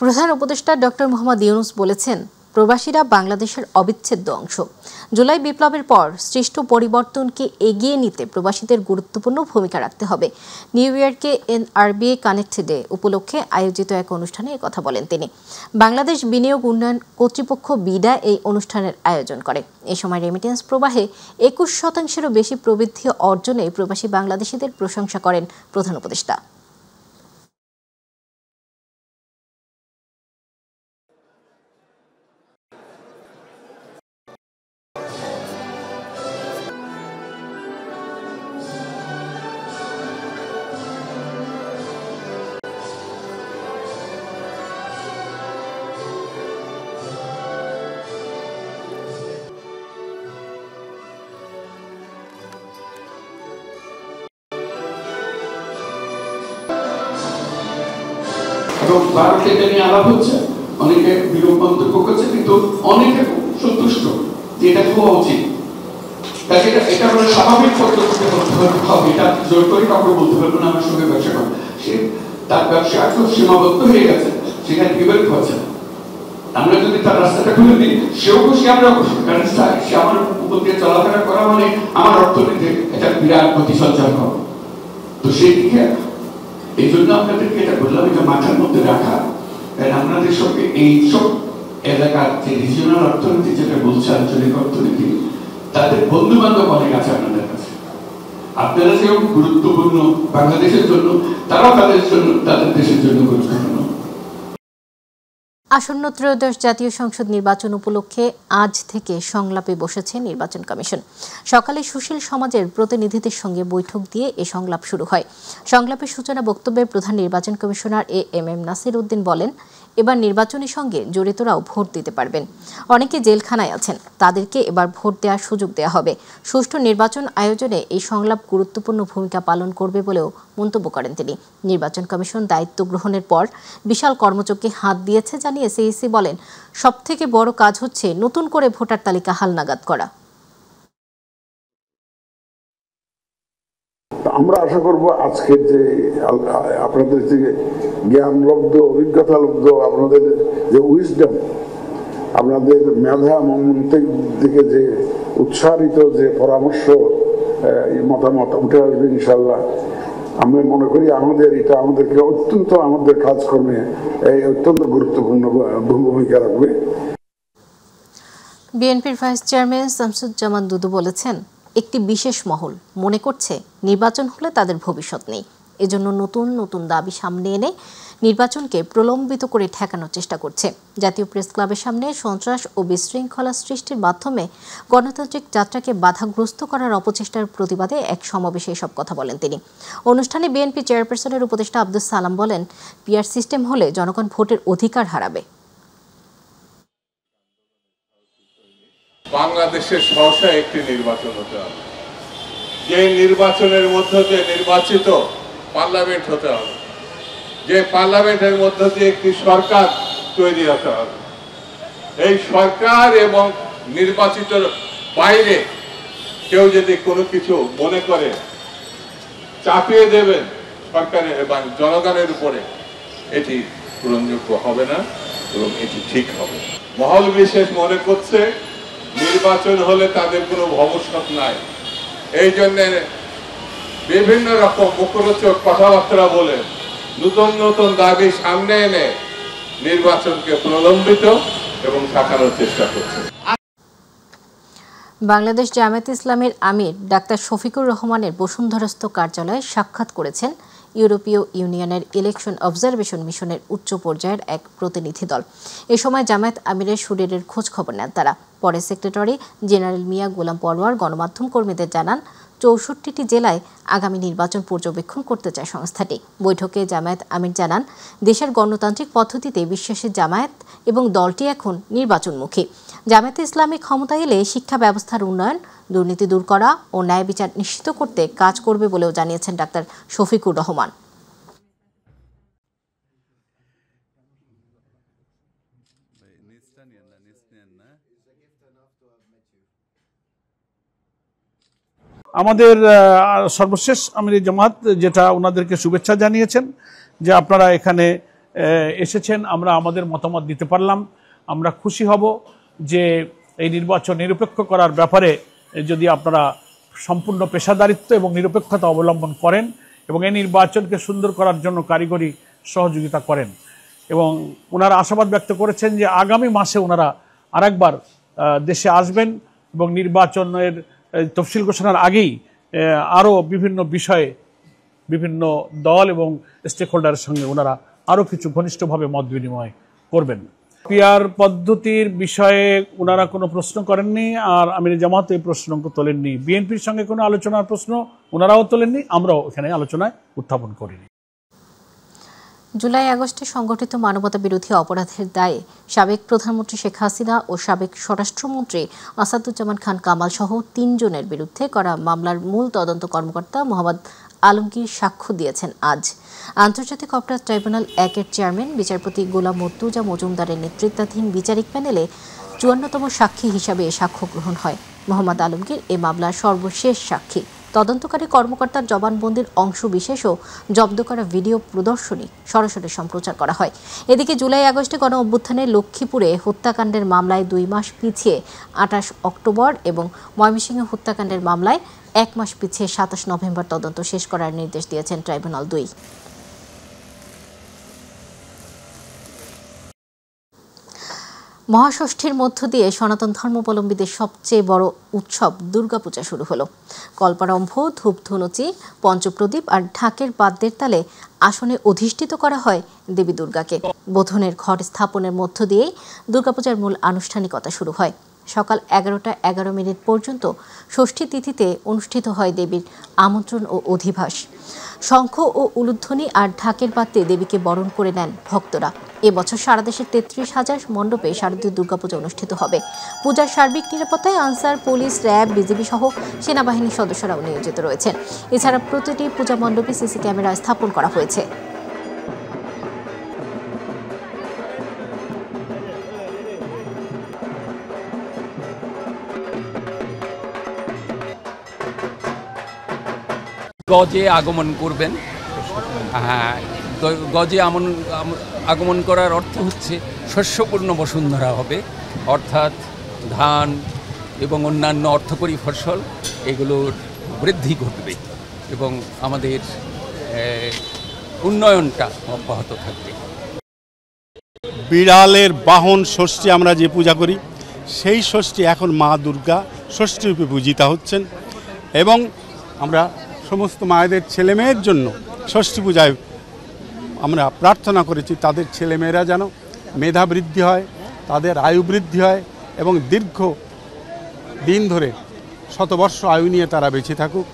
প্রধান উপদেষ্টা ডক্টর মোহাম্মদ ইউনূস বলেছেন, প্রবাসীরা বাংলাদেশের অবিচ্ছেদ্য অংশ। জুলাই বিপ্লবের পর সৃষ্ট পরিবর্তনকে এগিয়ে নিতে প্রবাসীদের গুরুত্বপূর্ণ ভূমিকা রাখতে হবে। নিউ ইয়র্কে NRBA কানেক্ট ডে উপলক্ষে আয়োজিত এক অনুষ্ঠানে কথা বলেন তিনি। বাংলাদেশ বিনিয়োগ উন্নয়ন কর্তৃপক্ষ বিডা এই অনুষ্ঠানের আয়োজন করে। এ সময় রেমিটেন্স প্রবাহে 21%-এরও বেশি প্রবৃদ্ধি অর্জনে প্রবাসী বাংলাদেশিদের প্রশংসা করেন প্রধান উপদেষ্টা। ভারতকে এটা নিয়ে আলাপ হচ্ছে, অনেকে বিরূপ মন্তব্য করছে, কিন্তু অনেকে সন্তুষ্ট যে এটা হওয়া উচিত। তাই এটা আমরা স্বাভাবিক পদ্ধতিতে হবে, এটা জোর করে কাউকে বলতে পারবো না আমার সঙ্গে ব্যবসা করেন। সে তার ব্যবসা একটু সীমাবদ্ধ হয়ে গেছে, সেখানে বিবেক হচ্ছে না। আমরা যদি তার রাস্তাটা খুলে দিই, সেও খুশি, আমরাও খুশি, কারণ সে আমার উপর দিয়ে চলাফেরা করা মানে আমার অর্থনীতি এটা বিরাট ক্ষতি সঞ্চার করা। তো সেই দিকে এই জন্য আপনাদেরকে এটা বললাম, এটা মাথার মধ্যে রাখা। কারণ আপনাদের সঙ্গে এইসব এলাকার যে রিজিওনাল অর্থনীতি যেটা বলছে, আঞ্চলিক অর্থনীতি, তাদের বন্ধু বান্ধব অনেক আছে আপনাদের কাছে। আপনারা যেরকম গুরুত্বপূর্ণ বাংলাদেশের জন্য, তারাও তাদের জন্য, তাদের দেশের জন্য গুরুত্বপূর্ণ। আসন্ন ত্রয়োদশ জাতীয় সংসদ নির্বাচন উপলক্ষে আজ থেকে সংলাপে বসেছে নির্বাচন কমিশন। সকালে সুশীল সমাজের প্রতিনিধিদের সঙ্গে বৈঠক দিয়ে এ সংলাপ শুরু হয়। সংলাপের সূচনা বক্তব্যে প্রধান নির্বাচন কমিশনার AM নাসির উদ্দিন বলেন, এবার নির্বাচনের সঙ্গে জড়িতরাও ভোট দিতে পারবেন। অনেকে জেলখানায় আছেন, তাদেরকে এবার ভোট দেওয়ার সুযোগ দেওয়া হবে। সুষ্ঠু নির্বাচন আয়োজনে এই সংলাপ গুরুত্বপূর্ণ ভূমিকা পালন করবে বলেও মন্তব্য করেন তিনি। নির্বাচন কমিশন দায়িত্ব গ্রহণের পর বিশাল কর্মযজ্ঞে হাত দিয়েছে জানিয়ে CEC বলেন, সবথেকে বড় কাজ হচ্ছে নতুন করে ভোটার তালিকা হালনাগাদ করা। আমরা আশা করব আজকের যে আপনাদের যে জ্ঞানলব্ধ, অভিজ্ঞতালব্ধ, আপনাদের যে উইজডম, আপনাদের মেধা মন্ত্রের দিকে যে উৎসাহিত যে পরামর্শ, মতামত উঠে আসবে ইনশাল্লাহ। আমি মনে করি এটা আমাদেরকে অত্যন্ত, আমাদের কাজকর্মে অত্যন্ত গুরুত্বপূর্ণ ভূমিকা রাখবে। বিএনপির ভাইস চেয়ারম্যান শামসুজ্জামান দুদু বলেছেন, একটি বিশেষ মহল মনে করছে নির্বাচন হলে তাদের ভবিষ্যৎ নেই। এজন্য নতুন নতুন দাবি সামনে এনে নির্বাচনকে প্রলম্বিত করে ঠেকানোর চেষ্টা করছে। জাতীয় প্রেস ক্লাবের সামনে সন্ত্রাস ও বিশৃঙ্খলা সৃষ্টির মাধ্যমে গণতান্ত্রিক যাত্রাকে বাধাগ্রস্ত করার অপচেষ্টার প্রতিবাদে এক সমাবেশে এসব কথা বলেন তিনি। অনুষ্ঠানে বিএনপি চেয়ারপারসনের উপদেষ্টা আব্দুস সালাম বলেন, পিআর সিস্টেম হলে জনগণ ভোটের অধিকার হারাবে। বাংলাদেশের সহসা একটি নির্বাচন হতে হবে, যে নির্বাচনের মধ্য দিয়ে নির্বাচিত পার্লামেন্ট হতে হবে, যে পার্লামেন্টের মধ্য দিয়ে একটি সরকার তৈরি হতে হবে। এই সরকার এবং নির্বাচিত বাইরে কেউ যদি কোনো কিছু মনে করে চাপিয়ে দেবেন সরকারের এবং জনগণের উপরে, এটি গ্রহণযোগ্য হবে না এবং এটি ঠিক হবে। মহল বিশেষ মনে করছে নির্বাচন হলে তাদের কোনো ভবিষ্যৎ নাই, এই জন্য বিভিন্ন রকম মুখরোচক কথাবার্তা বলে নতুন নতুন দাবি সামনে এনে নির্বাচনকে প্রলম্বিত এবং ঠেকানোর চেষ্টা করছে। বাংলাদেশ জামায়াতে ইসলামের আমির ডাক্তার শফিকুর রহমানের বসুন্ধরাস্থ কার্যালয়ে সাক্ষাৎ করেছেন ইউরোপীয় ইউনিয়নের ইলেকশন অবজারভেশন মিশনের উচ্চ পর্যায়ের এক প্রতিনিধি দল। এ সময় জামায়াত আমিরের শরীরের খোঁজ খবর নেন তারা। পরে সেক্রেটারি জেনারেল মিয়া গোলাম পরোয়ার গণমাধ্যম কর্মীদের জানান, ৬৪টি জেলায় আগামী নির্বাচন পর্যবেক্ষণ করতে চায় সংস্থাটি। বৈঠকে জামায়াত আমির জানান, দেশের গণতান্ত্রিক পদ্ধতিতে বিশ্বাসী জামায়াত এবং দলটি এখন নির্বাচনমুখী। জামায়াতে ইসলামী ক্ষমতায় এলে শিক্ষা ব্যবস্থার উন্নয়ন, দুর্নীতি দূর করা ও ন্যায় বিচার নিশ্চিত করতে কাজ করবে বলেও জানিয়েছেন ডাক্তার শফিকুর রহমান। আমাদের সর্বশেষ আমির জামাত যেটা ওনাদেরকে শুভেচ্ছা জানিয়েছেন যে আপনারা এখানে এসেছেন, আমরা আমাদের মতামত দিতে পারলাম। আমরা খুশি হব যে এই নির্বাচন নিরপেক্ষ করার ব্যাপারে যদি আপনারা সম্পূর্ণ পেশাদারিত্ব এবং নিরপেক্ষতা অবলম্বন করেন এবং এই নির্বাচনকে সুন্দর করার জন্য কারিগরি সহযোগিতা করেন। এবং ওনারা আশাবাদ ব্যক্ত করেছেন যে আগামী মাসে ওনারা আরেকবার দেশে আসবেন এবং নির্বাচনের তফসিল ঘোষণার আগেই আরও বিভিন্ন বিষয়ে বিভিন্ন দল এবং স্টেক হোল্ডারের সঙ্গে ওনারা আরও কিছু ঘনিষ্ঠভাবে মত বিনিময় করবেন। পিআর পদ্ধতির বিষয়ে ওনারা কোনো প্রশ্ন করেননি, আর আমির জামাত এই প্রশ্ন তোলেননি। বিএনপির সঙ্গে কোনো আলোচনার প্রশ্ন ওনারাও তোলেননি, আমরাও এখানে আলোচনায় উত্থাপন করিনি। জুলাই আগস্টে সংগঠিত মানবতা বিরোধী অপরাধের দায়ে সাবেক প্রধানমন্ত্রী শেখ হাসিনা ও সাবেক স্বরাষ্ট্রমন্ত্রী আসাদুজ্জামান খান কামাল সহ ৩ জনের বিরুদ্ধে করা মামলার মূল তদন্ত কর্মকর্তা মোহাম্মদ আলমগীর সাক্ষ্য দিয়েছেন আজ। আন্তর্জাতিক অপরাধ ট্রাইব্যুনাল ১-এর চেয়ারম্যান বিচারপতি গোলাম মর্তুজা মজুমদারের নেতৃত্বাধীন বিচারিক প্যানেলে ৫৪তম সাক্ষী হিসাবে সাক্ষ্য গ্রহণ হয়। মোহাম্মদ আলমগীর এ মামলার সর্বশেষ সাক্ষী। তদন্তকারী কর্মকর্তার জবানবন্দির অংশ বিশেষও জব্দ করা ভিডিও প্রদর্শনী সরাসরি সম্প্রচার করা হয়। এদিকে জুলাই আগস্টে গণ অভ্যুত্থানে লক্ষ্মীপুরে হত্যাকাণ্ডের মামলায় ২ মাস পিছিয়ে ২৮ অক্টোবর এবং ময়মনসিংহে হত্যাকাণ্ডের মামলায় ১ মাস পিছিয়ে ২৭ নভেম্বর তদন্ত শেষ করার নির্দেশ দিয়েছেন ট্রাইব্যুনাল ২। মহাষষ্ঠীর মধ্য দিয়ে সনাতন ধর্মাবলম্বীদের সবচেয়ে বড় উৎসব দুর্গাপূজা শুরু হলো। কল্পারম্ভ, ধূপধুনুচি, পঞ্চপ্রদীপ আর ঢাকের বাদ্যের তালে আসনে অধিষ্ঠিত করা হয় দেবী দুর্গাকে। বোধনের ঘট স্থাপনের মধ্য দিয়েই দুর্গাপূজার মূল আনুষ্ঠানিকতা শুরু হয়। সকাল ১১টা ১১ মিনিট পর্যন্ত ষষ্ঠী তিথিতে অনুষ্ঠিত হয় দেবীর আমন্ত্রণ ও অধিবাস। শঙ্খ ও উলুধ্বনি আর ঢাকের বাদ্যে দেবীকে বরণ করে নেন ভক্তরা। এবছর সারা দেশের ৩৩,০০০ মণ্ডপে শারদীয় দুর্গাপূজা অনুষ্ঠিত হবে। পূজার সার্বিক নিরাপত্তায় আনসার, পুলিশ, র্যাব, বিজিবি সহ সেনাবাহিনীর সদস্যরাও নিয়োজিত রয়েছেন। এছাড়া প্রতিটি পূজা মণ্ডপে সিসি ক্যামেরা স্থাপন করা হয়েছে। গজে আগমন করবেন। হ্যাঁ, গজে আগমন করার অর্থ হচ্ছে শস্যপূর্ণ বসুন্ধরা হবে, অর্থাৎ ধান এবং অন্যান্য অর্থকরী ফসল এগুলোর বৃদ্ধি ঘটবে এবং আমাদের উন্নয়নটা অব্যাহত থাকবে। বিড়ালের বাহন ষষ্ঠী আমরা যে পূজা করি, সেই ষষ্ঠী এখন মা দুর্গা ষষ্ঠীরূপে পূজিতা হচ্ছেন এবং আমরা সমস্ত মায়েদের ছেলেমেয়ের জন্য ষষ্ঠী পূজায় আমরা প্রার্থনা করেছি তাদের ছেলেমেয়েরা যেন মেধা বৃদ্ধি হয়, তাদের আয়ু বৃদ্ধি হয় এবং দীর্ঘ দিন ধরে শতবর্ষ আয়ু নিয়ে তারা বেঁচে থাকুক।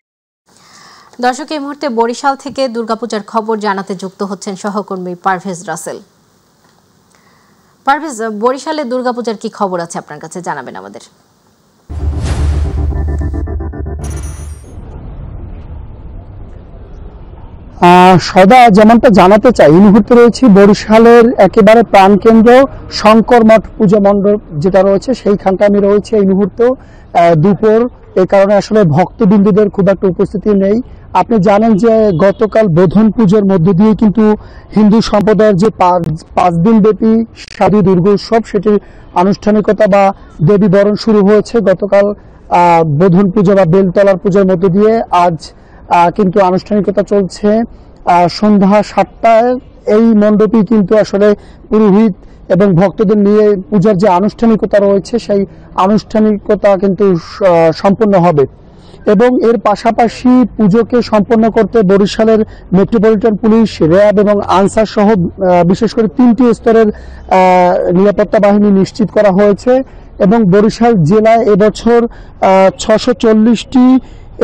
দর্শক, এই মুহূর্তে বরিশাল থেকে দুর্গাপূজার খবর জানাতে যুক্ত হচ্ছেন সহকর্মী পারভেজ রাসেল। পারভেজ, বরিশালে দুর্গাপূজার কি খবর আছে আপনার কাছে, জানাবেন আমাদের। সদা যেমনটা জানাতে চাই, এই মুহূর্তে রয়েছে বরিশালের একেবারে প্রাণকেন্দ্র শঙ্কর মঠ পূজা মণ্ডপ যেটা রয়েছে, সেইখানটা আমি রয়েছে এই মুহূর্তে দুপুর। এই কারণে আসলে ভক্তবিন্দুদের খুব একটা উপস্থিতি নেই। আপনি জানেন যে গতকাল বোধন পুজোর মধ্য দিয়ে কিন্তু হিন্দু সম্প্রদায়ের যে 5 দিন ব্যাপী শারদীয় দুর্গোৎসব, সেটির আনুষ্ঠানিকতা বা দেবী বরণ শুরু হয়েছে গতকাল বোধন পূজা বা বেলতলার পূজার মধ্য দিয়ে। আজ কিন্তু আনুষ্ঠানিকতা চলছে সন্ধ্যা 7টায়। এই মণ্ডপে কিন্তু আসলে পুরোহিত এবং ভক্তদের নিয়ে পূজার যে আনুষ্ঠানিকতা রয়েছে সেই আনুষ্ঠানিকতা কিন্তু সম্পন্ন হবে এবং এর পাশাপাশি পুজোকে সম্পন্ন করতে বরিশালের মেট্রোপলিটন পুলিশ, র্যাব এবং আনসার সহ বিশেষ করে 3টি স্তরের নিরাপত্তা বাহিনী নিশ্চিত করা হয়েছে এবং বরিশাল জেলায় এবছর 640টি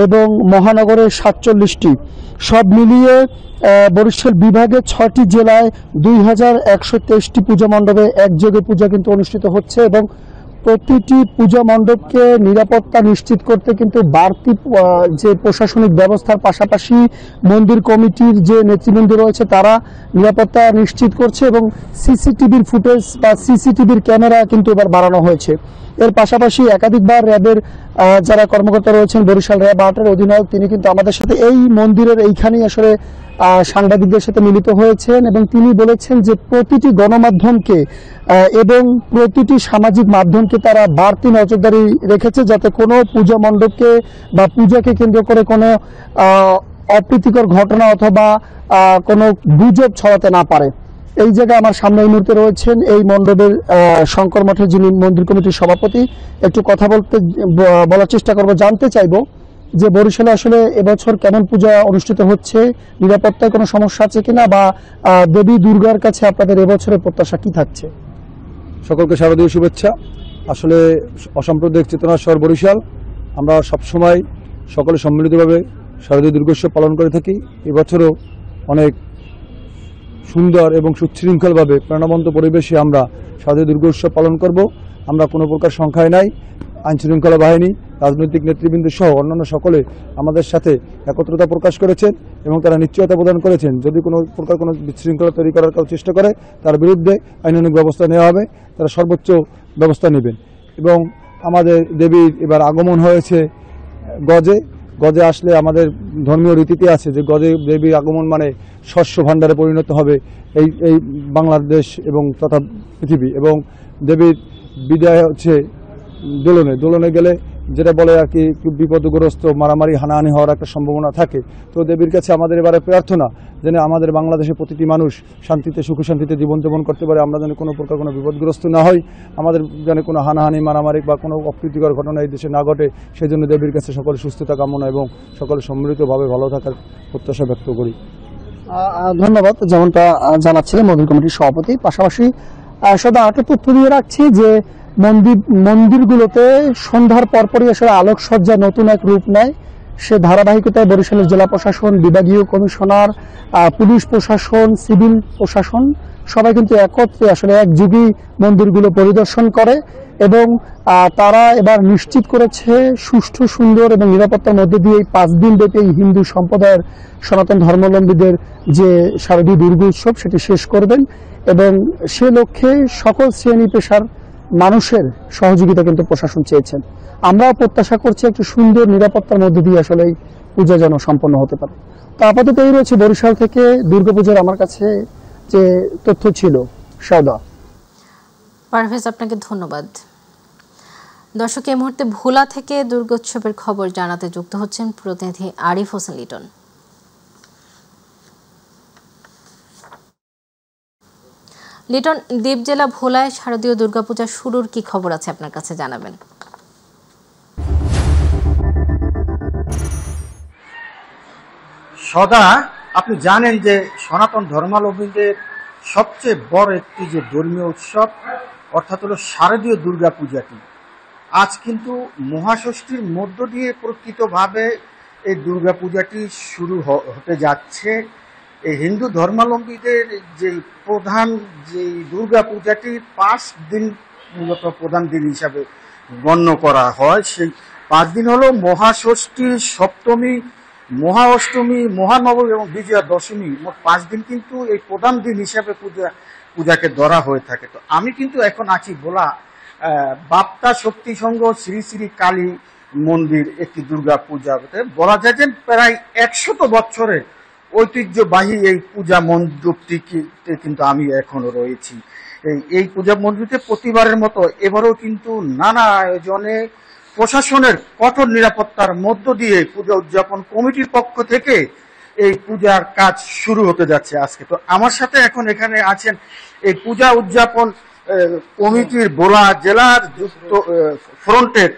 এবং মহানগরের 47টি, সব মিলিয়ে বরিশাল বিভাগে 6টি জেলায় 2123টি পূজা মণ্ডপে একযোগে পূজা কিন্তু অনুষ্ঠিত হচ্ছে এবং প্রতিটি পূজা মণ্ডপকে নিরাপত্তা নিশ্চিত করতে কিন্তু বাড়তি যে প্রশাসনিক ব্যবস্থার পাশাপাশি মন্দির কমিটির যে নেতৃবৃন্দ রয়েছে তারা নিরাপত্তা নিশ্চিত করছে এবং সিসিটিভির ফুটেজ বা সিসিটিভির ক্যামেরা কিন্তু এবার বাড়ানো হয়েছে। এর পাশাপাশি একাধিকবার র্যাবের যারা কর্মকর্তা রয়েছেন, বরিশাল র্যাব 8-এর অধিনায়ক, তিনি কিন্তু আমাদের সাথে এই মন্দিরের এইখানেই আসলে সাংবাদিকদের সাথে মিলিত হয়েছেন এবং তিনি বলেছেন যে প্রতিটি গণমাধ্যমকে এবং প্রতিটি সামাজিক মাধ্যমকে তারা বাড়তি নজরদারি রেখেছে যাতে কোনো পূজা মণ্ডপকে বা পূজাকে কেন্দ্র করে কোনো অপ্রীতিকর ঘটনা অথবা কোনো গুজব ছড়াতে না পারে। এই জায়গায় আমার সামনে এই মুহূর্তে রয়েছেন এই মণ্ডপের শঙ্কর মঠের যিনি মন্দির কমিটির সভাপতি। একটু কথা বলার চেষ্টা করব, জানতে চাইব যে বরিশালে আসলে এবছর কেমন পূজা অনুষ্ঠিত হচ্ছে, নিরাপত্তায় কোনো সমস্যা আছে কিনা, বা দেবী দুর্গার কাছে আপনাদের এবছরের প্রত্যাশা কি থাকছে? সকলকে শারদীয় শুভেচ্ছা। আসলে অসাম্প্রদায়িক চেতনার শহর বরিশাল, আমরা সবসময় সকলে সম্মিলিতভাবে শারদীয় দুর্গোৎসব পালন করে থাকি। এবছরও অনেক সুন্দর এবং সুশৃঙ্খলভাবে প্রাণবন্ত পরিবেশে আমরা শারদীয় দুর্গোৎসব পালন করব। আমরা কোনো প্রকার সংখ্যায় নাই, আইনশৃঙ্খলা বাহিনী, রাজনৈতিক নেতৃবৃন্দ সহ অন্যান্য সকলে আমাদের সাথে একত্রতা প্রকাশ করেছেন এবং তারা নিশ্চয়তা প্রদান করেছেন যদি কোনো প্রকার কোনো বিশৃঙ্খলা তৈরি করার চেষ্টা করে তার বিরুদ্ধে আইনানুগ ব্যবস্থা নেওয়া হবে, তারা সর্বোচ্চ ব্যবস্থা নেবেন। এবং আমাদের দেবীর এবার আগমন হয়েছে গজে। গজে আসলে আমাদের ধর্মীয় রীতিতে আছে যে গজে দেবীর আগমন মানে শস্য ভাণ্ডারে পরিণত হবে এই বাংলাদেশ এবং তথা পৃথিবী। এবং দেবীর বিদায় হচ্ছে দোলনে গেলে যেটা বলে আর কি খুব বিপদগ্রস্ত, মারামারি হানাহানি হওয়ার একটা সম্ভাবনা থাকে। তো দেবীর কাছে আমাদের এবারে প্রার্থনা যেন আমাদের বাংলাদেশের প্রতিটি মানুষ শান্তিতে সুখে শান্তিতে জীবনযাপন করতে পারে, আমরা যেন কোনো প্রকার কোনো বিপদগ্রস্ত না হই, আমাদের যেন কোনো হানাহানি মারামারি বা কোনো অপ্রীতিকর ঘটনা এই দেশে না ঘটে, সেই জন্য দেবীর কাছে সকলের সুস্থতা কামনা এবং সকলে সম্মিলিতভাবে ভালো থাকার প্রত্যাশা ব্যক্ত করি। ধন্যবাদ। যেমনটা জানাচ্ছিলেন মন্দির কমিটির সভাপতি। পাশাপাশি সদা আরেকটা তথ্য দিয়ে রাখছি যে মন্দিরগুলোতে সন্ধ্যার পরপরই আসলে আলোকসজ্জা নতুন এক রূপ নেয়। সে ধারাবাহিকতায় বরিশালের জেলা প্রশাসন, বিভাগীয় কমিশনার, পুলিশ প্রশাসন, সিভিল প্রশাসন সবাই কিন্তু একত্রে আসলে একযোগী মন্দিরগুলো পরিদর্শন করে এবং তারা এবার নিশ্চিত করেছে সুষ্ঠু, সুন্দর এবং নিরাপত্তার মধ্যে দিয়ে এই 5 দিন ব্যাপী হিন্দু সম্প্রদায়ের সনাতন ধর্মাবলম্বীদের যে শারদীয় দুর্গোৎসব সেটি শেষ করবেন এবং সে লক্ষ্যে সকল শ্রেণী পেশার মানুষের সহযোগিতা কিন্তু প্রশাসন চেয়েছেন। আমরাও প্রত্যাশা করছি একটু সুন্দর নিরাপত্তার মধ্যে দিয়ে আসলে এই পূজা যেন সম্পন্ন হতে পারে। তো আপাতত এই রয়েছে বরিশাল থেকে দুর্গাপূজার আমার কাছে যে তথ্য ছিল। সদা পারভেজ, আপনাকে ধন্যবাদ। দর্শক, এই মুহূর্তে ভোলা থেকে দুর্গোৎসবের খবর জানাতে যুক্ত হচ্ছেন প্রতিনিধি আরিফ হোসেন লিটন। লিটন, দ্বীপ জেলা ভোলায় শারদীয় দুর্গাপূজা শুরুর কি খবর আছে আপনার কাছে জানাবেন? সদা, আপনি জানেন যে সনাতন ধর্মাবলম্বীদের সবচেয়ে বড় একটি যে ধর্মীয় উৎসব অর্থাৎ হলো শারদীয় দুর্গাপূজাটি আজ কিন্তু মহাষষ্ঠীর মধ্য দিয়ে প্রকৃতভাবে এই দুর্গাপূজাটি শুরু হতে যাচ্ছে। এই হিন্দু ধর্মাবলম্বীদের যে প্রধান যে দুর্গাপূজাটি 5 দিন মূলত প্রধান দিন হিসাবে গণ্য করা হয়। সেই 5 দিন হলো মহাষষ্ঠী, সপ্তমী, মহা অষ্টমী, মহানবমী এবং বিজয়া দশমী। মোট 5 দিন কিন্তু এই প্রধান দিন হিসাবে পূজাকে ধরা হয়ে থাকে। তো আমি কিন্তু এখন আছি ভোলা বাপ্তা শক্তি সংঘ শ্রী শ্রী কালী মন্দির একটি দুর্গা পূজা। বলা যায় যে প্রায় 100 বছরের ঐতিহ্যবাহী এই পূজা মণ্ডপটিতে কিন্তু আমি এখনো রয়েছি। এই পূজা মণ্ডপটিতে প্রতিবারের মতো এবারও কিন্তু নানা আয়োজনে প্রশাসনের কঠোর নিরাপত্তার মধ্য দিয়ে পূজা উদযাপন কমিটির পক্ষ থেকে এই পূজার কাজ শুরু হতে যাচ্ছে আজকে। তো আমার সাথে এখন এখানে আছেন এই পূজা উদযাপন কমিটির ভোলা জেলার ফ্রন্টের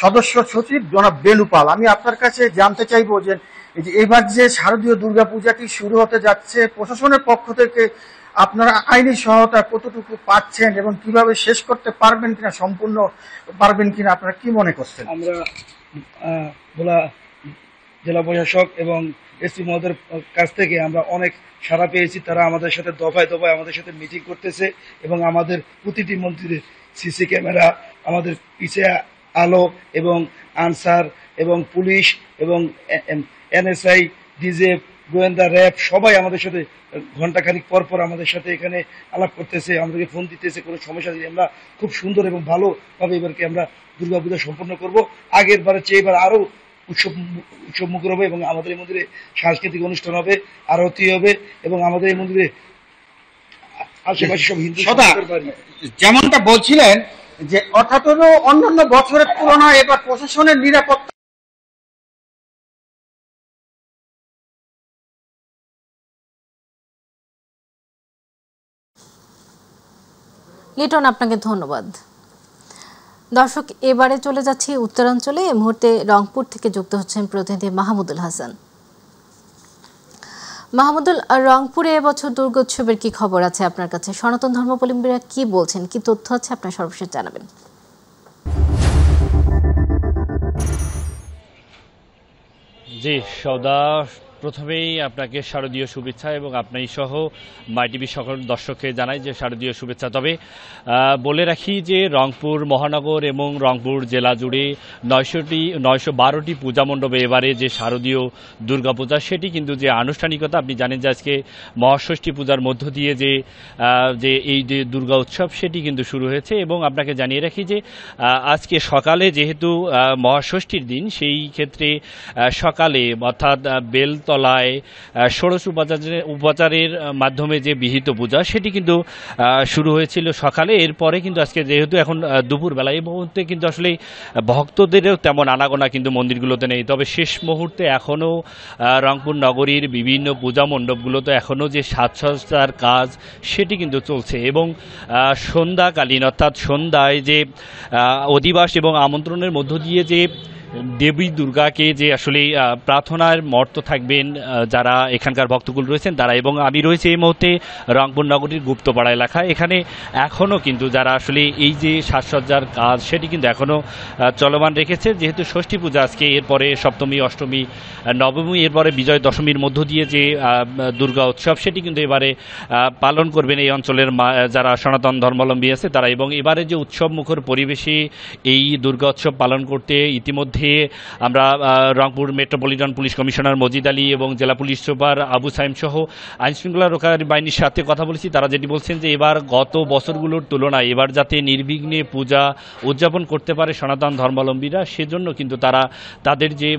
সদস্য সচিব জনাব বেনুপাল। আমি আপনার কাছে জানতে চাইবো যে এবার যে শারদীয় দুর্গাপূজাটি শুরু হতে যাচ্ছে প্রশাসনের পক্ষ থেকে আপনারা আইনি সহায়তা কতটুকু পাচ্ছেন এবং কিভাবে শেষ করতে পারবেন কিনা, সম্পূর্ণ পারবেন কিনা, আপনারা কি মনে করছেন? আমরা ভোলা জেলা প্রশাসক এবং এসপি মহোদয়ের কাছ থেকে আমরা অনেক সাড়া পেয়েছি। তারা আমাদের সাথে দফায় দফায় আমাদের সাথে মিটিং করতেছে এবং আমাদের প্রতিটি মন্ত্রীদের সিসি ক্যামেরা, আমাদের পিছে আলো এবং আনসার এবং পুলিশ এবং এনএসআই, ডিজে, গোয়েন্দা, র্যাব সবাই আমাদের সাথে ঘন্টাখানিক পর পর আমাদের সাথে এখানে আলাপ করতেছে, আমাদেরকে ফোন দিতেছে। কোনো সমস্যা নেই, আমরা খুব সুন্দর এবং ভালোভাবে এবারকে আমরা দুর্গাপূজা সম্পন্ন করব। আগের বারে চেয়ে এবার আরো উৎসব মুখর হবে এবং আমাদের এই মন্দিরে সাংস্কৃতিক অনুষ্ঠান হবে, আরতি হবে এবং আমাদের এই মন্দিরে আশেপাশে সব হিন্দু যেমনটা বলছিলেন যে অর্থাৎ হলো অন্যান্য বছরের তুলনায় এবার প্রশাসনের নিরাপত্তা লিটন, আপনাকে ধন্যবাদ। দর্শক, এবারে চলে যাচ্ছি উত্তরাঞ্চলে। এই মুহূর্তে রংপুর থেকে যুক্ত হচ্ছেন প্রতিনিধি মাহমুদুল হাসান। মাহমুদুল, রংপুরে এবছর দুর্গোৎসবের কি খবর আছে আপনার কাছে? সনাতন ধর্মাবলম্বীরা কি বলছেন, কি তথ্য আছে আপনার সর্বশেষ জানাবেন। জি সৌদা, প্রথমেই আপনাকে শারদীয় শুভেচ্ছা এবং আপনি সহ মাই টিভি সকল দর্শককে জানাই যে শারদীয় শুভেচ্ছা। তবে বলে রাখি যে রংপুর মহানগর এবং রংপুর জেলা জুড়ে 912টি পূজা মণ্ডপে এবারে যে শারদীয় দুর্গাপূজা সেটি কিন্তু যে আনুষ্ঠানিকতা, আপনি জানেন যে আজকে মহাষষ্ঠী পূজার মধ্য দিয়ে যে এই যে দুর্গা উৎসব সেটি কিন্তু শুরু হয়েছে। এবং আপনাকে জানিয়ে রাখি যে আজকে সকালে যেহেতু মহাষষ্ঠীর দিন, সেই ক্ষেত্রে সকালে অর্থাৎ বেলতলায় ষোড়শ উপাচারের মাধ্যমে যে বিহিত পূজা সেটি কিন্তু শুরু হয়েছিল সকালে। এরপরে কিন্তু আজকে যেহেতু এখন দুপুরবেলা, এই মুহূর্তে কিন্তু আসলে ভক্তদেরও তেমন আনাগোনা কিন্তু মন্দিরগুলোতে নেই। তবে শেষ মুহূর্তে এখনও রংপুর নগরীর বিভিন্ন পূজা মণ্ডপগুলোতে এখনও যে সাজসজ্জার কাজ সেটি কিন্তু চলছে। এবং সন্ধ্যাকালীন অর্থাৎ সন্ধ্যায় যে অধিবাস এবং আমন্ত্রণের মধ্য দিয়ে যে দেবী দুর্গাকে যে আসলে প্রার্থনার মর্ত থাকবেন যারা এখানকার ভক্তকুল রয়েছেন তারা। এবং আমি রয়েছে এই মুহূর্তে রংপুর নগরীর গুপ্তপাড়া এলাকা। এখানে এখনও কিন্তু যারা আসলে এই যে সাজসজ্জার কাজ সেটি কিন্তু এখনও চলমান রেখেছে। যেহেতু ষষ্ঠী পূজা আজকে, এরপরে সপ্তমী, অষ্টমী, নবমী, এরপরে বিজয় দশমীর মধ্য দিয়ে যে দুর্গা উৎসব সেটি কিন্তু এবারে পালন করবেন এই অঞ্চলের যারা সনাতন ধর্মাবলম্বী আছে তারা। এবং এবারে যে উৎসব মুখর পরিবেশে এই দুর্গা উৎসব পালন করতে ইতিমধ্যে আমরা Rangpur metropolitan police commissioner Majid Ali এবং জেলা পুলিশ সুপার আবু সাইম সহ আইনশৃঙ্খলা রক্ষাকারী বাহিনীর সাথে কথা বলেছি। তারা যেটি বলছেন যে এবার গত বছরগুলোর তুলনায় এবার যাতে নির্বিঘ্নে পূজা উদযাপন করতে পারে সনাতন ধর্মাবলম্বীরা, সেজন্য কিন্তু তারা তাদের যে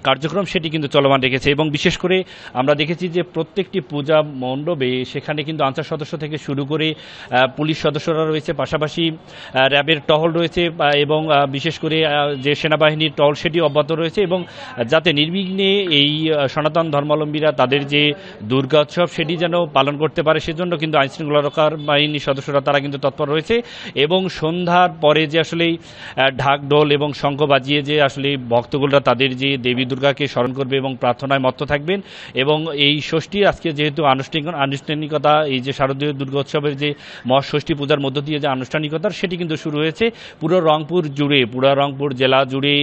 কার্যক্রম সেটি কিন্তু চলমান রেখেছে। এবং বিশেষ করে আমরা দেখেছি যে প্রত্যেকটি পূজা মণ্ডপে সেখানে কিন্তু আনসার সদস্য থেকে শুরু করে পুলিশ সদস্যরা রয়েছে, পাশাপাশি র্যাবের টহল রয়েছে এবং বিশেষ করে যে সেনাবাহিনীর টহল সেটি অব্যাহত রয়েছে। এবং যাতে নির্বিঘ্নে এই সনাতন ধর্মাবলম্বীরা তাদের যে দুর্গা উৎসব সেটি যেন পালন করতে পারে, সেজন্য কিন্তু আইনশৃঙ্খলা রক্ষার বাহিনীর সদস্যরা তারা কিন্তু তৎপর রয়েছে। এবং সন্ধ্যার পরে যে আসলে ঢাক ঢোল এবং শঙ্খ বাজিয়ে যে আসলে ভক্তগুলোরা তাদের যে দেবী দুর্গাকে স্মরণ করবে এবং প্রার্থনায় মত্ত থাকবেন। এবং এই ষষ্ঠী আজকে যেহেতু আনুষ্ঠানিকতা, এই যে শারদীয় দুর্গা উৎসবের যে মহাষষ্ঠী পূজার মধ্য দিয়ে যে আনুষ্ঠানিকতা সেটি কিন্তু শুরু হয়েছে পুরো রংপুর জুড়ে, পুরো রংপুর জেলা জুড়ে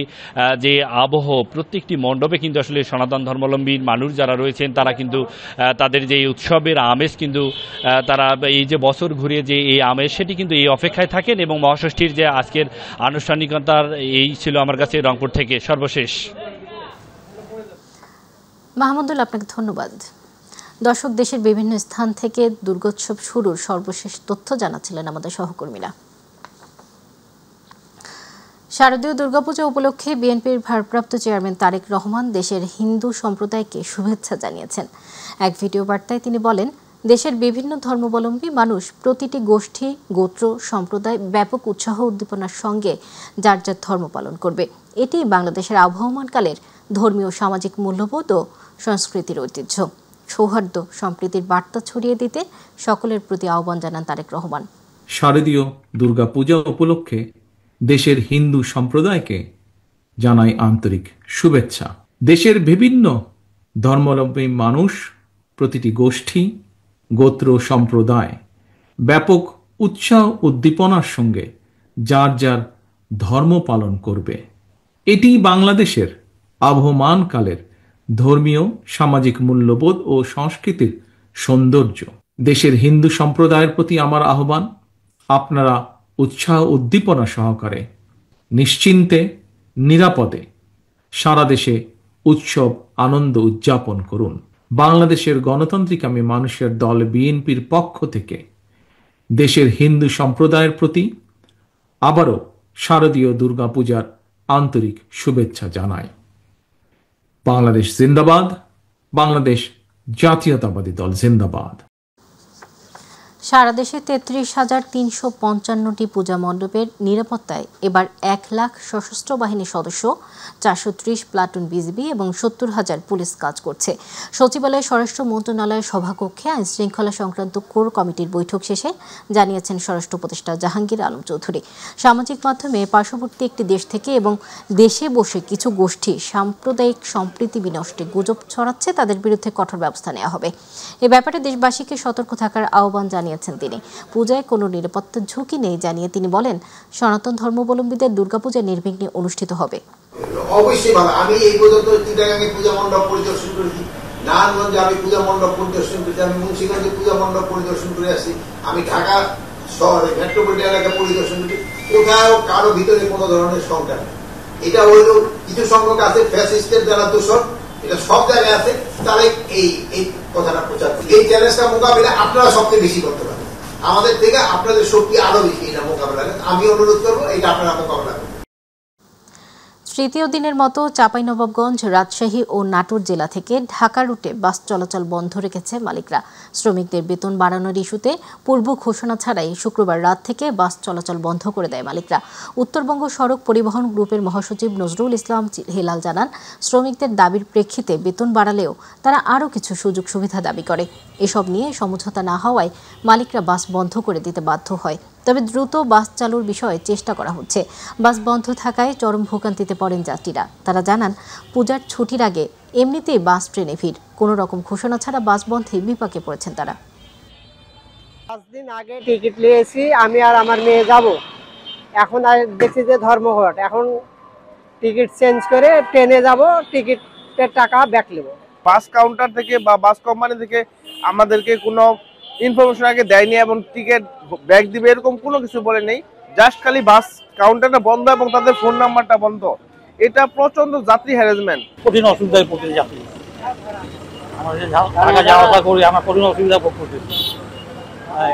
যে আবহ, প্রত্যেকটি মণ্ডপে কিন্তু আসলে সনাতন ধর্মাবলম্বী মানুষ যারা রয়েছেন তারা কিন্তু তাদের যে উৎসবের আমেজ কিন্তু তারা এই যে বছর ঘুরে যে এই আমেজ সেটি কিন্তু এই অপেক্ষায় থাকেন। এবং মহাষষ্ঠীর যে আজকের আনুষ্ঠানিকতার এই ছিল আমার কাছে রংপুর থেকে সর্বশেষ। মাহমুদুল, আপনাকে ধন্যবাদ। দর্শক, দেশের বিভিন্ন স্থান থেকে দুর্গোৎসব শুরুর সর্বশেষ তথ্য জানাচ্ছিলেন আমাদের সহকর্মীরা। শারদীয় দুর্গাপূজা উপলক্ষে বিএনপির ভারপ্রাপ্ত চেয়ারম্যান তারেক রহমান দেশের হিন্দু সম্প্রদায়কে শুভেচ্ছা জানিয়েছেন। এক ভিডিও বার্তায় তিনি বলেন, দেশের বিভিন্ন ধর্মাবলম্বী মানুষ, প্রতিটি গোষ্ঠী, গোত্র, সম্প্রদায় ব্যাপক উৎসাহ উদ্দীপনার সঙ্গে যার যার ধর্ম পালন করবে। এটি বাংলাদেশের আবহমানকালের ধর্মীয় সামাজিক মূল্যবোধ ও সংস্কৃতির ঐতিহ্য। সৌহার্দ্য সম্প্রীতির বার্তা ছড়িয়ে দিতে সকলের প্রতি আহ্বান জানান তারেক রহমান। শারদীয় দুর্গাপূজা উপলক্ষে দেশের হিন্দু সম্প্রদায়কে জানাই আন্তরিক শুভেচ্ছা। দেশের বিভিন্ন ধর্মাবলম্বী মানুষ, প্রতিটি গোষ্ঠী, গোত্র, সম্প্রদায় ব্যাপক উৎসাহ উদ্দীপনার সঙ্গে যার যার ধর্ম পালন করবে। এটি বাংলাদেশের আবহমানকালের ধর্মীয় সামাজিক মূল্যবোধ ও সংস্কৃতির সৌন্দর্য। দেশের হিন্দু সম্প্রদায়ের প্রতি আমার আহ্বান, আপনারা উৎসাহ উদ্দীপনা সহকারে নিশ্চিন্তে নিরাপদে সারা দেশে উৎসব আনন্দ উদযাপন করুন। বাংলাদেশের গণতান্ত্রিকামী মানুষের দল বিএনপির পক্ষ থেকে দেশের হিন্দু সম্প্রদায়ের প্রতি আবারও শারদীয় দুর্গাপূজার আন্তরিক শুভেচ্ছা জানাই। বাংলাদেশ জিন্দাবাদ, বাংলাদেশ জাতীয়তাবাদী দল জিন্দাবাদ। সারা দেশে 33,355টি পূজা মণ্ডপের নিরাপত্তায় এবার 1 লাখ সশস্ত্র বাহিনীর সদস্য, 430 প্লাটুন বিজিবি এবং 70,000 পুলিশ কাজ করছে। সচিবালয় স্বরাষ্ট্র মন্ত্রণালয়ের সভাকক্ষে আইন শৃঙ্খলা সংক্রান্ত কোর কমিটির বৈঠক শেষে জানিয়েছেন স্বরাষ্ট্র উপদেষ্টা জাহাঙ্গীর আলম চৌধুরী। সামাজিক মাধ্যমে পার্শ্ববর্তী একটি দেশ থেকে এবং দেশে বসে কিছু গোষ্ঠী সাম্প্রদায়িক সম্প্রীতি বিনষ্টে গুজব ছড়াচ্ছে, তাদের বিরুদ্ধে কঠোর ব্যবস্থা নেওয়া হবে। এ ব্যাপারে দেশবাসীকে সতর্ক থাকার আহ্বান জানিয়েছেন তিনি। পূজায় কোনো নিরাপত্তার ঝুঁকি নেই জানিয়ে তিনি বলেন, সনাতন ধর্মাবলম্বীদের দুর্গাপূজা নির্বিঘ্নে অনুষ্ঠিত হবে। অবশ্যই ভালো। আমি এই পর্যন্ত চিটাগাঙে পূজা মণ্ডপ পরিদর্শন করেছি, নারায়ণগঞ্জে আমি পূজা মণ্ডপ পরিদর্শন করেছি, আমি মুন্সিগঞ্জে পূজা মণ্ডপ পরিদর্শন করে আসছি, আমি ঢাকা শহরে মেট্রোপলিটন এলাকা পরিদর্শন করি। কোথাও কারো ভিতরে কোনো ধরনের সংখ্যা নেই। এটা হইল কিছু সংখ্যক আছে ফ্যাসিস্টের যারা দোষর, এটা সব জায়গায় আছে, তারা এই কথাটা প্রচার করে। এই চ্যালেঞ্জটা মোকাবিলা আপনারা সবচেয়ে বেশি করতে পারেন, আমাদের থেকে আপনাদের শক্তি আরো বেশি এটা মোকাবিলা। আমি অনুরোধ করবো এটা আপনারা মোকাবিলা করবেন। তৃতীয় দিনের মতো চাঁপাইনবাবগঞ্জ, রাজশাহী ও নাটোর জেলা থেকে ঢাকা রুটে বাস চলাচল বন্ধ রেখেছে মালিকরা। শ্রমিকদের বেতন বাড়ানোর ইস্যুতে পূর্ব ঘোষণা ছাড়াই শুক্রবার রাত থেকে বাস চলাচল বন্ধ করে দেয় মালিকরা। উত্তরবঙ্গ সড়ক পরিবহন গ্রুপের মহাসচিব নজরুল ইসলাম হেলাল জানান, শ্রমিকদের দাবির প্রেক্ষিতে বেতন বাড়ালেও তারা আরও কিছু সুযোগ সুবিধা দাবি করে। এসব নিয়ে সমঝোতা না হওয়ায় মালিকরা বাস বন্ধ করে দিতে বাধ্য হয়। তবে দ্রুত বাস চালুর বিষয়ে চেষ্টা করা হচ্ছে। বাস বন্ধ থাকায় চরম ভোগান্তিতে পড়েন যাত্রীরা। তারা জানান, পূজার ছুটির আগে এমনিতেই বাস ট্রেনে ভিড়, কোনো রকম ঘোষণা ছাড়া বাস বন্ধে বিপাকে পড়েছেন তারা। 5 দিন আগে টিকিট নিয়েছি, আমি আর আমার মেয়ে যাব। এখন আর দেখছি যে ধর্মঘট, এখন টিকিট চেঞ্জ করে ট্রেনে যাব, টিকিটের টাকা ব্যাক নেব। বাস কাউন্টার থেকে বা বাস কোম্পানি থেকে আমাদেরকে কোনো ইনফরমেশন আগে দেয়নি এবং টিকিট ব্যাক দিবে এরকম কোনো কিছু বলে নেই। জাস্ট খালি বাস কাউন্টারটা বন্ধ এবং তাদের ফোন নাম্বারটা বন্ধ। এটা প্রচন্ড যাত্রী হ্যারাসমেন্ট। কঠিন অসুবিধায় পড়তে যাত্রী, আমাদের ঢাকা যাওয়া আসা করি, আমরা কঠিন অসুবিধা ভোগ করতেছি।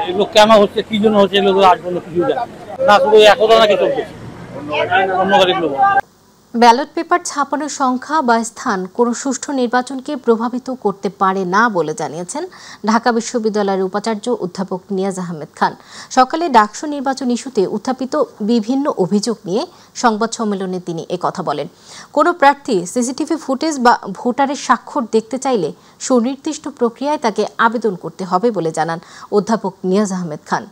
এগুলো কেন হচ্ছে, কি জন্য হচ্ছে, এগুলো আজ পর্যন্ত কিছু জানি না। শুধু একদা নাকি চলতেছে, অন্য গাড়িগুলো। ব্যালট পেপার ছাপানোর সংখ্যা বা স্থান কোনো সুষ্ঠু নির্বাচনকে প্রভাবিত করতে পারে না বলে জানিয়েছেন ঢাকা বিশ্ববিদ্যালয়ের উপাচার্য অধ্যাপক নিয়াজ আহমেদ খান। সকালে ডাকসু নির্বাচন ইস্যুতে উত্থাপিত বিভিন্ন অভিযোগ নিয়ে সংবাদ সম্মেলনে তিনি একথা বলেন। কোনো প্রার্থী সিসিটিভি ফুটেজ বা ভোটারের স্বাক্ষর দেখতে চাইলে সুনির্দিষ্ট প্রক্রিয়ায় তাকে আবেদন করতে হবে বলে জানান অধ্যাপক নিয়াজ আহমেদ খান।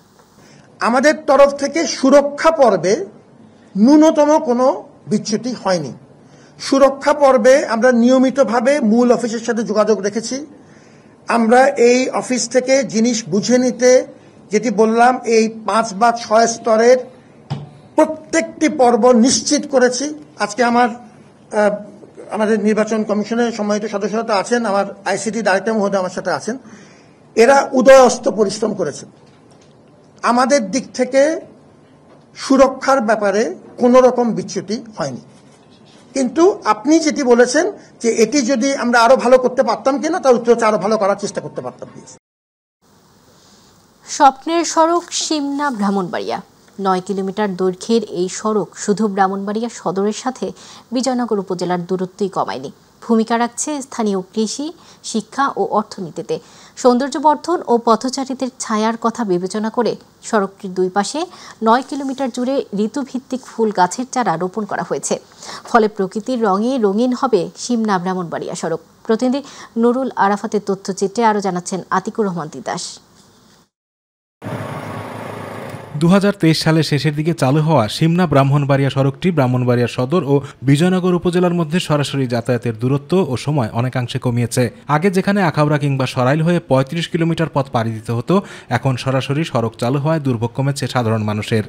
আমাদের তরফ থেকে সুরক্ষা পর্বে ন্যূনতম কোনো বিচ্যুতি হয়নি। সুরক্ষা পর্বে আমরা নিয়মিতভাবে মূল অফিসের সাথে যোগাযোগ রেখেছি। আমরা এই অফিস থেকে জিনিস বুঝে নিতে, যেটি বললাম, এই 5 বা 6 স্তরের প্রত্যেকটি পর্ব নিশ্চিত করেছি। আজকে আমাদের নির্বাচন কমিশনের সম্মানিত সদস্যরা আছেন, আমার আইসিটি ডাইরেক্টর মহোদয় আমার সাথে আছেন। এরা উদয়স্ত পরিশ্রম করেছেন। আমাদের দিক থেকে সুরক্ষার ব্যাপারে কোনো রকম বিচ্যুতি হয়নি। কিন্তু আপনি যেটি বলেছেন যে এটি যদি আমরা আরো ভালো করতে পারতাম কিনা, তার উত্তর হচ্ছে আরো ভালো করার চেষ্টা করতে পারতাম। স্বপ্নের সড়ক সিমনা ব্রাহ্মণবাড়িয়া, 9 কিলোমিটার দৈর্ঘ্যের এই সড়ক শুধু ব্রাহ্মণবাড়িয়া সদরের সাথে বিজয়নগর উপজেলার দূরত্বই কমায়নি, ভূমিকা রাখছে স্থানীয় কৃষি, শিক্ষা ও অর্থনীতিতে। সৌন্দর্যবর্ধন ও পথচারীদের ছায়ার কথা বিবেচনা করে সড়কটির দুই পাশে 9 কিলোমিটার জুড়ে ঋতুভিত্তিক ফুল গাছের চারা রোপণ করা হয়েছে। ফলে প্রকৃতির রঙে রঙিন হবে সিমনা ব্রাহ্মণবাড়িয়া সড়ক। প্রতিনিধি নুরুল আরাফাতের তথ্যচিত্রে আরও জানাচ্ছেন আতিকুর রহমান তিতাস। 2023 সালের শেষের দিকে চালু হওয়া সিমনা ব্রাহ্মণবাড়িয়া সড়কটি ব্রাহ্মণবাড়িয়া সদর ও বিজয়নগর উপজেলার মধ্যে সরাসরি যাতায়াতের দূরত্ব ও সময় অনেকাংশে কমিয়েছে। আগে যেখানে আখাউড়া কিংবা সরাইল হয়ে 35 কিলোমিটার পথ পাড়ি দিতে হতো, এখন সরাসরি সড়ক চালু হওয়ায় দুর্ভোগ কমেছে সাধারণ মানুষের।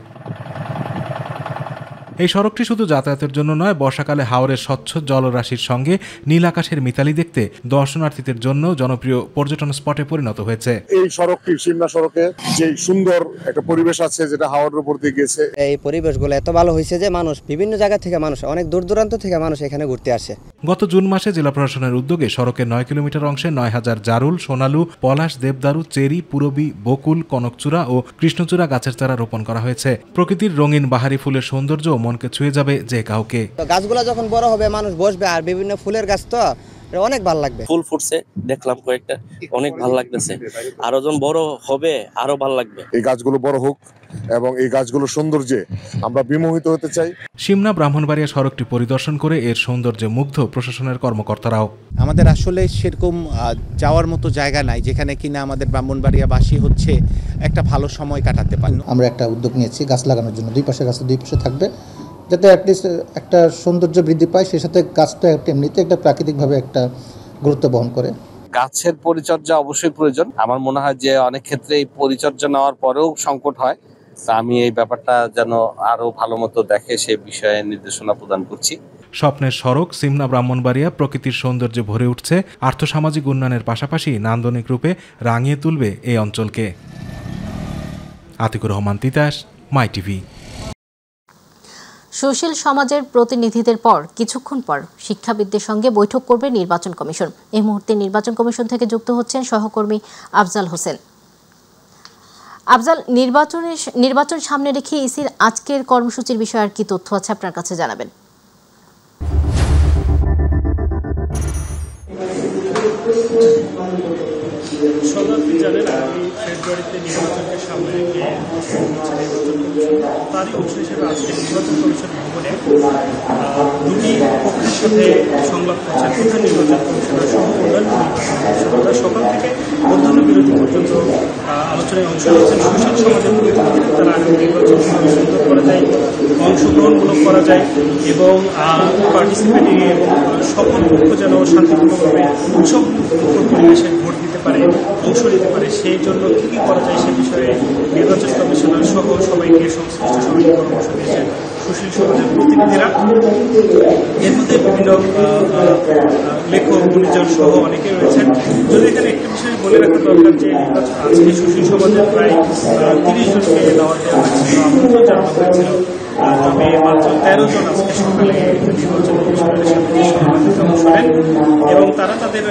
এই সড়কটি শুধু যাতায়াতের জন্য নয়, বর্ষাকালে হাওরের স্বচ্ছ জলরাশির সঙ্গে নীল আকাশের মিতালি দেখতে দর্শনার্থীদের জন্য জনপ্রিয় পর্যটন স্পটে পরিণত হয়েছে। এই সড়কটি সিমনা সড়কে যে সুন্দর একটা পরিবেশ আছে, যেটা হাওরের উপর দিয়ে গেছে, এই পরিবেশগুলো এত ভালো হয়েছে যে মানুষ বিভিন্ন জায়গা থেকে, মানুষ অনেক দূর দূরান্ত থেকে মানুষ এখানে ঘুরতে আসে। গত জুন মাসে জেলা প্রশাসনের উদ্যোগে সড়কের 9 কিলোমিটার অংশে 9000 জারুল, সোনালু, পলাশ, দেবদারু, চেরি, পুরবী, বকুল, কনকচূড়া ও কৃষ্ণচূড়া গাছের চারা রোপণ করা হয়েছে। প্রকৃতির রঙিন বাহারি ফুলের সৌন্দর্য ও মনকে ছুঁয়ে যাবে যে কাউকে। গাছগুলো যখন বড় হবে মানুষ বসবে, আর বিভিন্ন ফুলের গাছ তো অনেক ভালো লাগবে। ফুল ফুটছে দেখলাম কয়েকটা, অনেক ভালো লাগতেছে। আরো যখন বড় হবে আরো ভালো লাগবে। এই গাছগুলো বড় হোক এবং এই গাছগুলোর সৌন্দর্যে আমরা বিমোহিত হতে চাই। সিমনা ব্রাহ্মণবাড়িয়া সড়কটি পরিদর্শন করে এর সৌন্দর্যে মুগ্ধ প্রশাসনের কর্মকর্তারাও। আমাদের আসলে সেরকম যাওয়ার মতো জায়গা নাই যেখানে কিনা আমাদের ব্রাহ্মণবাড়িয়াবাসী হচ্ছে একটা ভালো সময় কাটাতে পারে। আমরা একটা উদ্যোগ নিয়েছি গাছ লাগানোর জন্য, দুই পাশে গাছ দুই পাশে থাকবে, যাতে অ্যাটলিস্ট একটা সৌন্দর্য বৃদ্ধি পায়, সেই সাথে গাছটা এমনিতে একটা প্রাকৃতিকভাবে একটা গুরুত্ব বহন করে। গাছের পরিচর্যা অবশ্যই প্রয়োজন। আমার মনে হয় যে অনেক ক্ষেত্রে এই পরিচর্যা নেওয়ার পরেও সংকট হয়। আমি এই ব্যাপারটা যেন আরো ভালো মতো দেখে সে বিষয়ে নির্দেশনা প্রদান করছি। স্বপ্নের সড়ক সিমনা ব্রাহ্মণবাড়িয়া প্রকৃতির সৌন্দর্যে ভরে উঠছে, আর্থসামাজিক উন্নয়নের পাশাপাশি নান্দনিক রূপে রাঙিয়ে তুলবে এই অঞ্চলকে। আতিকুর রহমান তিতাস, মাই টিভি। সুশীল সমাজের প্রতিনিধিদের পর কিছুক্ষণ পর শিক্ষাবিদদের সঙ্গে বৈঠক করবে নির্বাচন কমিশন। এই মুহূর্তে নির্বাচন কমিশন থেকে যুক্ত হচ্ছেন সহকর্মী আফজাল হোসেন। আফজাল, নির্বাচন সামনে রেখে ইসির আজকের কর্মসূচির বিষয়ে আর কি তথ্য আছে আপনার কাছে জানাবেন? শতাব্দী জানেন আগামী ফেব্রুয়ারিতে নির্বাচনকে সামনে রেখে নির্বাচন কমিশন তারই অংশ হিসেবে আজকে নির্বাচন কমিশন ভবনে দুটি পক্ষের সাথে সংলাপ করছেন প্রধান নির্বাচন কমিশনার সহ অন্যান্য নির্বাচন কমিশনাররা। সকাল থেকে মধ্যাহ্ন বিরতি পর্যন্ত আলোচনায় অংশ নিয়েছেন সুশীল সমাজের প্রতিনিধিরা। তারা আগামী নির্বাচন কিভাবে সুন্দর করা যায়, অংশগ্রহণমূলক করা যায় এবং পার্টিসিপেটিং এবং সকল পক্ষ যেন শান্তিপূর্ণভাবে উৎসব পরিবেশে ভোট দিতে পারে, অংশ নিতে পারে, সেই জন্য কি কি করা যায় সে বিষয়ে নির্বাচন কমিশনার সহ সবাইকে সংশ্লিষ্ট সবাইকে পরামর্শ দিয়েছেন সুশীল সমাজের প্রতিনিধিরা। এর মধ্যে বিভিন্ন লেখক গুণীজন সহ অনেকে রয়েছেন। যদি এখানে একটি বিষয় বলে রাখা দরকার যে আজকে সুশীল সমাজের প্রায় 30 জনকে দাওয়াত দেওয়া হয়েছিল, আমন্ত্রণ জানানো হয়েছিল, তবে মাত্র 13 জন আজকে সকালে নির্বাচন কমিশনের সাথে সংবাদে অংশ নেন এবং তারা তাদের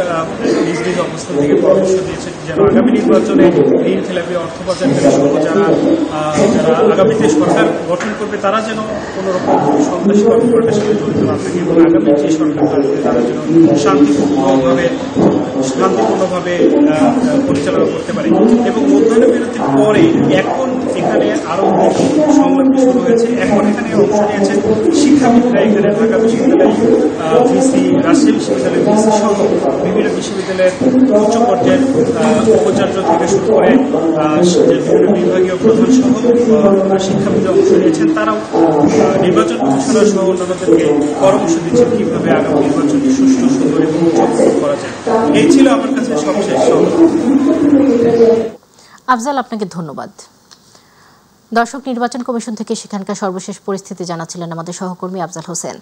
নিজ নিজ অবস্থান থেকে পরামর্শ দিয়েছেন যেন আগামী নির্বাচনে ঋণ খেলাপি অর্থ পাচারকারী সহ যারা আগামীতে সরকার গঠন করবে তারা যেন কোনো রকম সন্ত্রাসী কর্মকাণ্ডের সাথে জড়িত না থাকে এবং আগামী যে সরকার আসবে তারা যেন শান্তিপূর্ণভাবে পরিচালনা করতে পারে। এবং মধ্যাহ্ন বিরতির পরে এখন এখানে আরো সংলাপটি শুরু হয়েছে। এখন এখানে অংশ নিয়েছেন শিক্ষাবিদরা। এখানে ঢাকা বিশ্ববিদ্যালয় ভিসি, রাজশাহী বিশ্ববিদ্যালয়ের ভিসি সহ বিভিন্ন বিশ্ববিদ্যালয়ের উচ্চ পর্যায়ের উপাচার্য থেকে শুরু করে বিভিন্ন বিভাগীয় প্রধান সহ শিক্ষাবিদরা অংশ নিয়েছেন। তারাও নির্বাচন কমিশনার সহ অন্যান্যদেরকে পরামর্শ দিচ্ছেন কিভাবে আগামী নির্বাচনটি সুষ্ঠু, সুন্দর এবং উৎসব করা যায়। এই ছিল আমার কাছে সবশেষ। আফজাল, আপনাকে ধন্যবাদ। দর্শক, নির্বাচন কমিশন থেকে সেখানকার সর্বশেষ পরিস্থিতি জানাচ্ছিলেন আমাদের সহকর্মী আফজাল হোসেন।